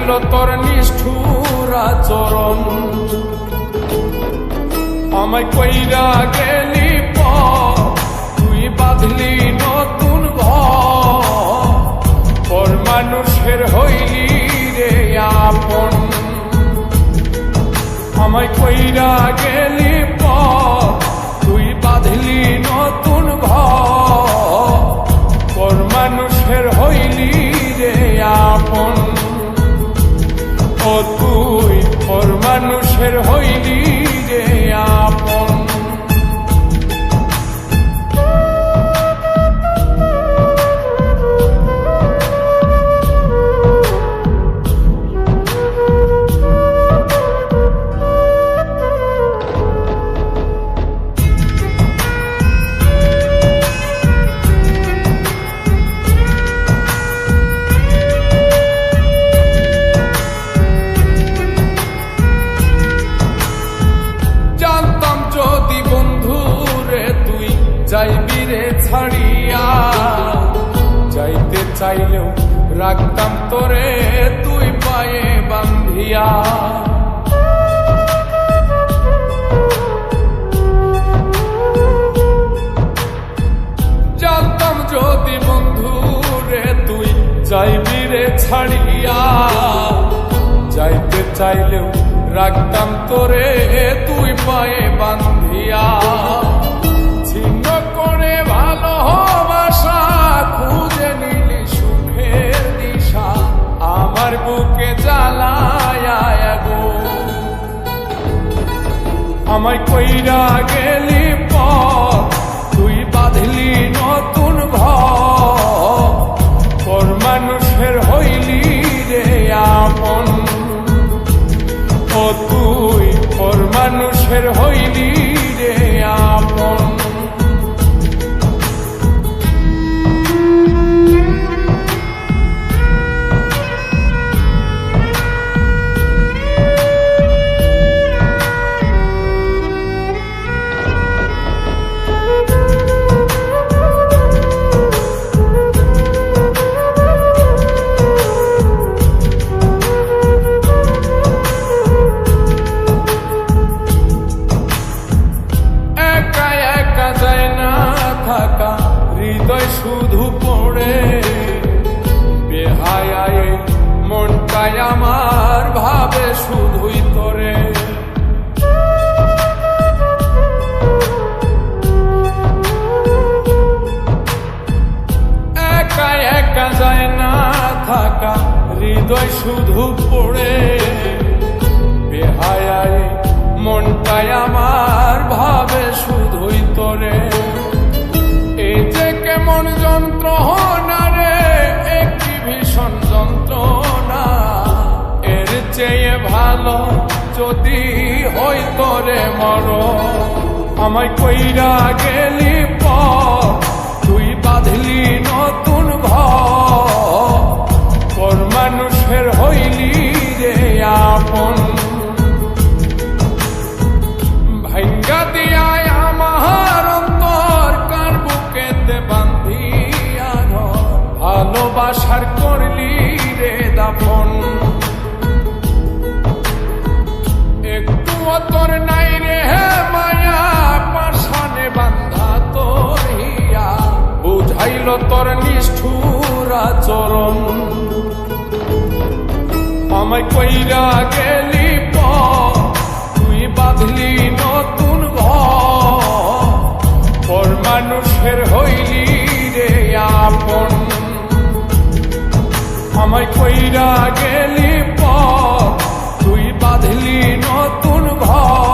বুঝাইল তোর নিষ্ঠুর আচরণ। আমায় কইরা গেলি তুই বাঁধলি নতুন ঘর, পর মানুষের হইলি রে আপন। আমায় কইরা গেলি তুই বাঁধলি নতুন ঘর, পর মানুষের হইলি রে আপন। ও তুই পর মানুষের হইলি রে আপন। যাইবি রে ছাড়িয়া, যাইতে চাইলেও রাখতাম তোরে তুই পায়ে বান্ধিয়া। জানতাম যদি বন্ধু রে তুই যাইবি রে ছাড়িয়া, যাইতে চাইলেও রাখতাম তোরে তুই পায়ে বান্ধিয়া। ছিন্ন করে ভালোবাসা খুঁজে নিলি সুখের দিশা, আমার বুকে জ্বালায় গো। আমায় কইরা গেলি তুই বাঁধলি নতুন ঘর, পর মানুষের হইলি রে আপন। ও তুই পর মানুষের হইলি রে আপন। হৃদয় শুধু পড়ে বেহায়ায়, মনটাই আমার ভাবে শুধুই তোরে। একা একা যায় না থাকা, হৃদয় শুধু পড়ে বেহায়ায়, মনটাই আমার ভাবে শুধুই তোরে। এই যে কেমন যন্ত্রণা রে, একটি ভীষণ যন্ত্রণা, এর চেয়ে ভালো যদি হইতো রে মরণ। আমায় কইরা গেলি তুই বাঁধলি নতুন ঘর, পর মানুষের হইলি রে আপন। ভাঙ্গা দিয়ায় আমার অন্তর কার বুকেতে বান্ধিয়া ঘর, ভালোবাসার করলি রে দাফন। একটু তোর নাই রে মায়া, পাশানে বান্ধা তোর হিয়া, বুঝাইল তোর নিষ্ঠুর আচরণ। আমায় কইরা গেলি তুই বাঁধলি নতুন ঘর, পর মানুষের হইলি রে আপন। আমায় কইরা গেলি তুই বাঁধলি নতুন ঘর,